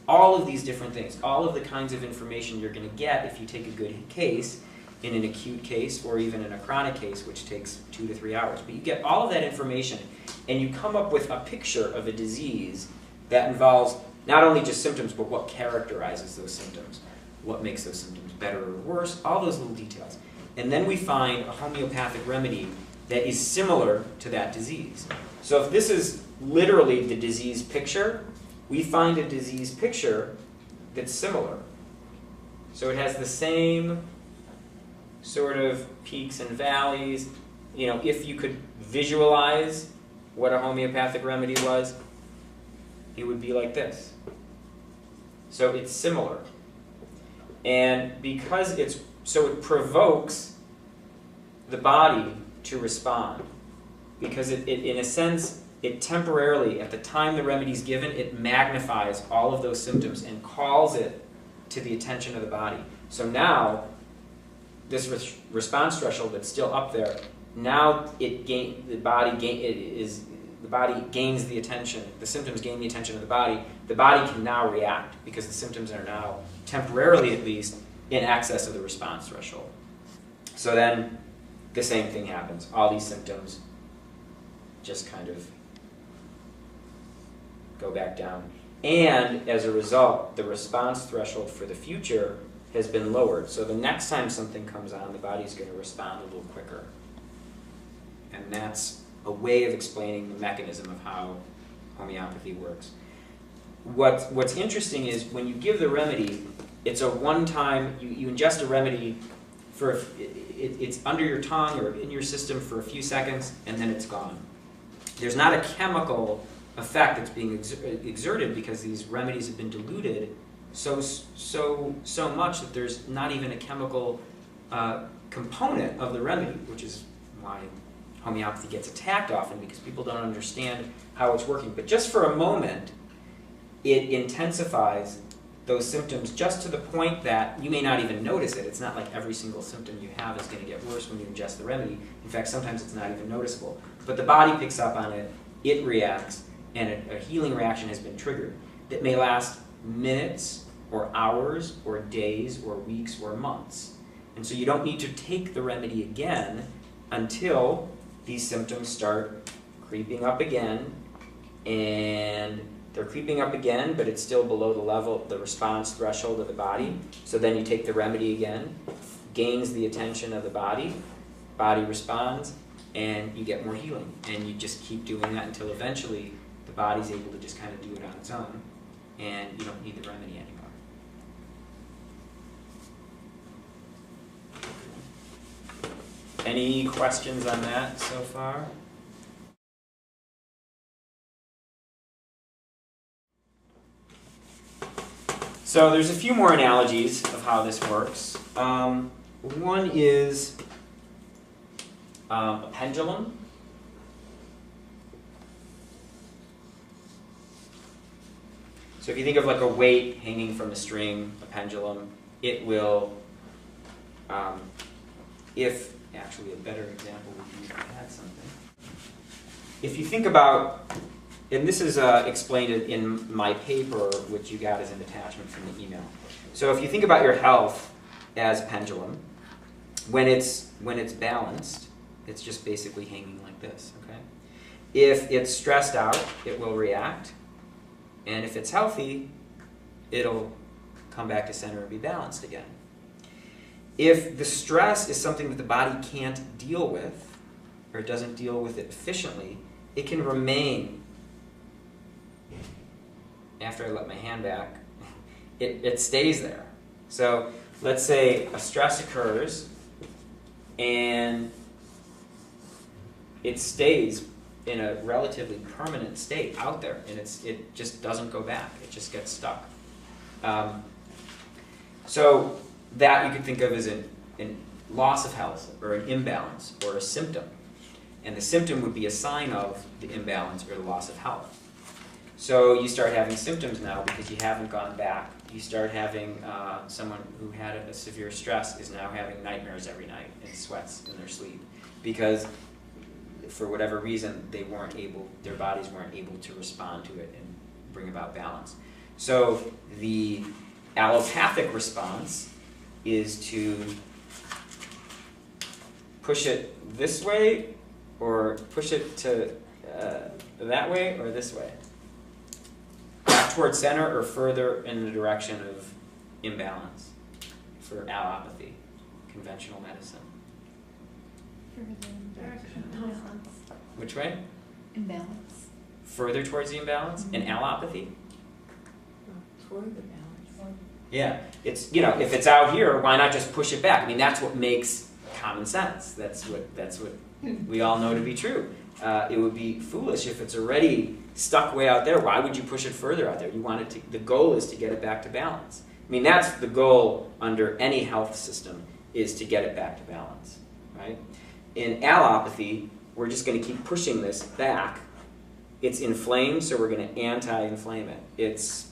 all of these different things, all of the kinds of information you're going to get if you take a good case, in an acute case or even in a chronic case, which takes 2 to 3 hours. But you get all of that information and you come up with a picture of a disease that involves not only just symptoms, but what characterizes those symptoms, what makes those symptoms better or worse, all those little details. And then we find a homeopathic remedy that is similar to that disease. So if this is literally the disease picture, we find a disease picture that's similar. So it has the same sort of peaks and valleys. You know, if you could visualize what a homeopathic remedy was, it would be like this. So it's similar. And because it provokes the body to respond. Because it in a sense, it temporarily, at the time the remedy is given, it magnifies all of those symptoms and calls it to the attention of the body. So now, this response threshold that's still up there, now the body gains the attention, the symptoms gain the attention of the body can now react because the symptoms are now, temporarily at least, in excess of the response threshold. So then the same thing happens. All these symptoms just kind of go back down. And as a result, the response threshold for the future has been lowered. So the next time something comes on, the body's going to respond a little quicker. And that's a way of explaining the mechanism of how homeopathy works. What's interesting is when you give the remedy, it's a one-time, you ingest a remedy, it's under your tongue or in your system for a few seconds, and then it's gone. There's not a chemical effect that's being exerted because these remedies have been diluted so much that there's not even a chemical component of the remedy, which is why homeopathy gets attacked often, because people don't understand how it's working. But just for a moment, it intensifies those symptoms just to the point that you may not even notice it. It's not like every single symptom you have is going to get worse when you ingest the remedy. In fact, sometimes it's not even noticeable. But the body picks up on it, it reacts, and a healing reaction has been triggered that may last minutes or hours or days or weeks or months. And so you don't need to take the remedy again until these symptoms start creeping up again, and they're creeping up again, but it's still below the level, the response threshold of the body. So then you take the remedy again, gains the attention of the body responds, and you get more healing. And you just keep doing that until eventually the body's able to just kind of do it on its own, and you don't need the remedy anymore. Any questions on that so far? So there's a few more analogies of how this works. One is a pendulum. So if you think of like a weight hanging from a string, a pendulum, it will, actually a better example would be to add something. If you think about, and this is explained in my paper, which you got as an attachment from the email. So if you think about your health as a pendulum, when it's balanced, it's just basically hanging like this, okay? If it's stressed out, it will react. And if it's healthy, it'll come back to center and be balanced again. If the stress is something that the body can't deal with, or it doesn't deal with it efficiently, it can remain. After I let my hand back, it stays there. So let's say a stress occurs, and it stays in a relatively permanent state out there, and it just doesn't go back. It just gets stuck. So that you could think of as a loss of health, or an imbalance, or a symptom. And the symptom would be a sign of the imbalance or the loss of health. So you start having symptoms now because you haven't gone back. You start having someone who had a severe stress is now having nightmares every night and sweats in their sleep because for whatever reason their bodies weren't able to respond to it and bring about balance. So the allopathic response is to push it this way, or push it to that way, or this way. Back towards center, or further in the direction of imbalance for allopathy, conventional medicine. Imbalance. Which way? Imbalance. Further towards the imbalance? In allopathy? Toward the balance. Yeah, it's, you know, if it's out here, why not just push it back? I mean, that's what makes common sense. That's what we all know to be true. It would be foolish if it's already stuck way out there. Why would you push it further out there? You want it to, the goal is to get it back to balance. I mean, that's the goal under any health system, is to get it back to balance, right? In allopathy, we're just going to keep pushing this back. It's inflamed, so we're going to anti-inflame it. It's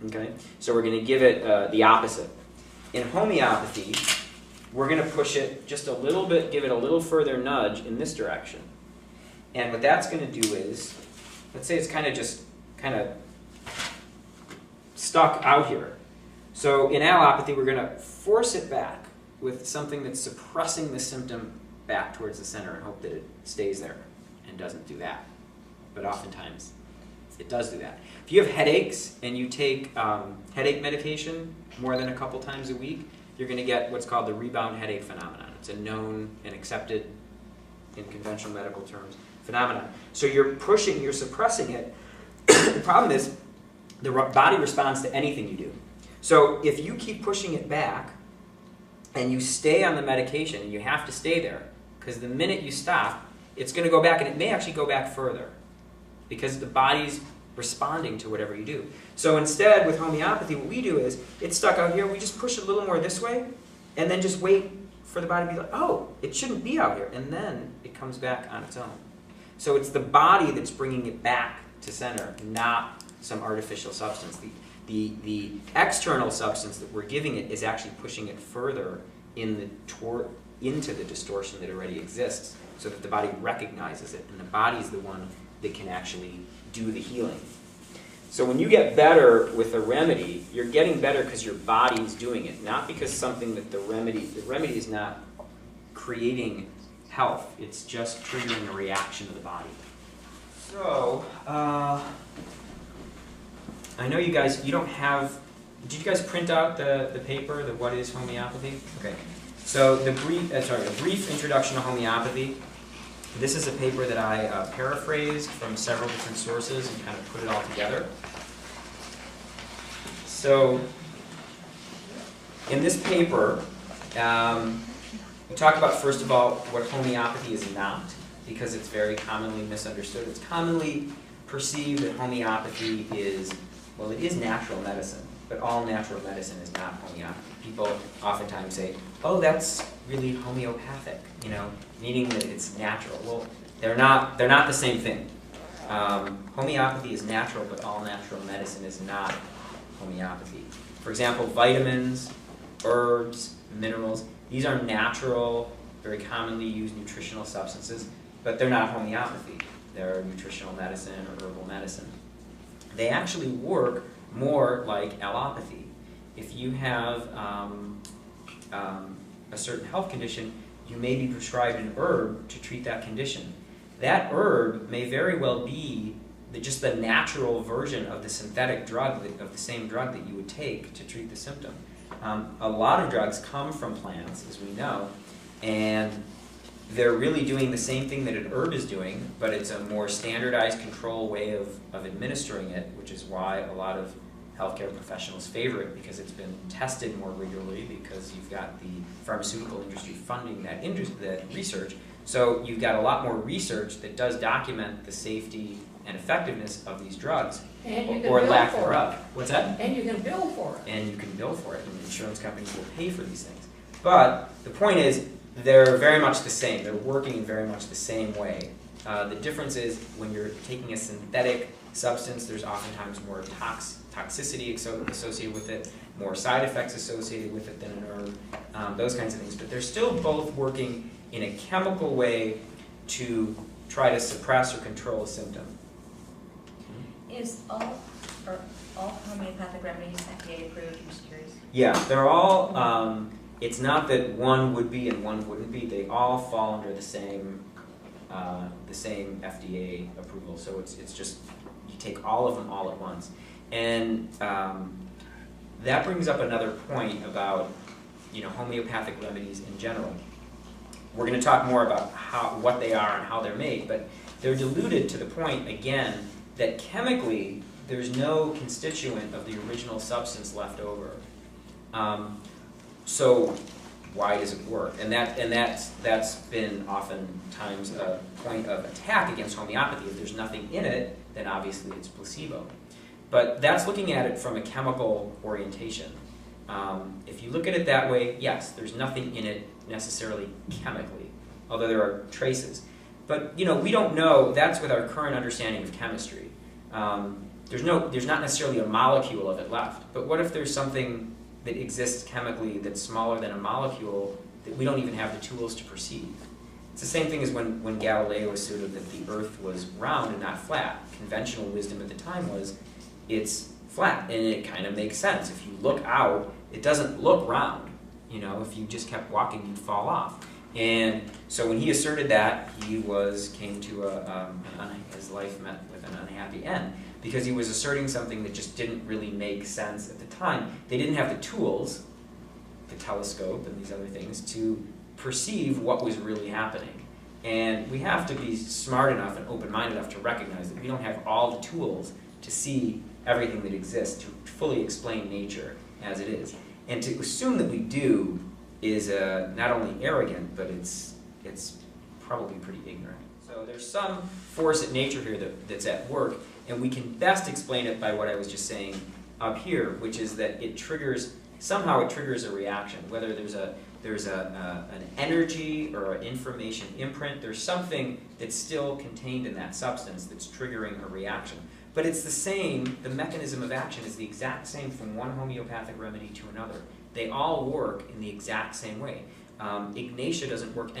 okay, so we're going to give it the opposite. In homeopathy, we're going to push it just a little bit, give it a little further nudge in this direction. And what that's going to do is, let's say it's kind of stuck out here. So in allopathy, we're going to force it back with something that's suppressing the symptom back towards the center and hope that it stays there and doesn't do that. But oftentimes, it does do that. If you have headaches and you take headache medication more than a couple times a week, you're going to get what's called the rebound headache phenomenon. It's a known and accepted, in conventional medical terms, phenomenon. So you're pushing, you're suppressing it. The problem is the body responds to anything you do. So if you keep pushing it back and you stay on the medication, and you have to stay there, because the minute you stop, it's going to go back, and it may actually go back further because the body's responding to whatever you do. So instead, with homeopathy, what we do is, it's stuck out here, we just push it a little more this way, and then just wait for the body to be like, oh, it shouldn't be out here, and then it comes back on its own. So it's the body that's bringing it back to center, not some artificial substance. The external substance that we're giving it is actually pushing it further into the distortion that already exists, so that the body recognizes it, and the body's the one that can actually do the healing. So when you get better with a remedy, you're getting better because your body's doing it, not because something that the remedy is not creating health, it's just triggering a reaction of the body. So, I know you guys, you don't have, did you guys print out the paper, the What is Homeopathy? Okay. So the brief introduction to homeopathy. This is a paper that I paraphrased from several different sources and kind of put it all together. So in this paper, we talk about, first of all, what homeopathy is not, because it's very commonly misunderstood. It's commonly perceived that homeopathy is, well, it is natural medicine, but all natural medicine is not homeopathy. People oftentimes say, oh, that's really homeopathic, you know, meaning that it's natural. Well, they're not the same thing. Homeopathy is natural, but all natural medicine is not homeopathy. For example, vitamins, herbs, minerals, these are natural, very commonly used nutritional substances, but they're not homeopathy. They're nutritional medicine or herbal medicine. They actually work more like allopathy. If you have a certain health condition, you may be prescribed an herb to treat that condition. That herb may very well be just the natural version of the synthetic drug, of the same drug that you would take to treat the symptom. A lot of drugs come from plants, as we know, and they're really doing the same thing that an herb is doing, but it's a more standardized control way of administering it, which is why a lot of healthcare professionals favor it, because it's been tested more regularly, because you've got the pharmaceutical industry funding that research. So you've got a lot more research that does document the safety and effectiveness of these drugs, or lack thereof. What's that? And you can bill for it. And you can bill for it, and insurance companies will pay for these things. But the point is, they're very much the same. They're working in very much the same way. The difference is, when you're taking a synthetic substance, there's oftentimes more toxicity associated with it, more side effects associated with it than an herb, those kinds of things. But they're still both working in a chemical way to try to suppress or control a symptom. Is all homeopathic remedies FDA approved? I'm just curious. Yeah, they're all, it's not that one would be and one wouldn't be, they all fall under the same FDA approval. So it's just, you take all of them all at once. And that brings up another point about, homeopathic remedies in general. We're going to talk more about what they are and how they're made, but they're diluted to the point, again, that chemically there's no constituent of the original substance left over. So why does it work? And that's been oftentimes a point of attack against homeopathy. If there's nothing in it, then obviously it's placebo. But that's looking at it from a chemical orientation. If you look at it that way, yes, there's nothing in it necessarily chemically, although there are traces. But we don't know. That's with our current understanding of chemistry. There's not necessarily a molecule of it left. But what if there's something that exists chemically that's smaller than a molecule that we don't even have the tools to perceive? It's the same thing as when Galileo asserted that the Earth was round and not flat. Conventional wisdom at the time was it's flat, and it kind of makes sense. If you look out, it doesn't look round. If you just kept walking, you'd fall off. And so when he asserted that, he came to his life met with an unhappy end, because he was asserting something that just didn't really make sense at the time. They didn't have the tools, the telescope and these other things, to perceive what was really happening. And we have to be smart enough and open-minded enough to recognize that we don't have all the tools to see everything that exists, to fully explain nature as it is. And to assume that we do is not only arrogant, but it's probably pretty ignorant. So there's some force at nature here that's at work, and we can best explain it by what I was just saying up here, which is that somehow it triggers a reaction. Whether there's an energy or an information imprint, there's something that's still contained in that substance that's triggering a reaction. But it's the same, the mechanism of action is the exact same from one homeopathic remedy to another. They all work in the exact same way. Ignatia doesn't work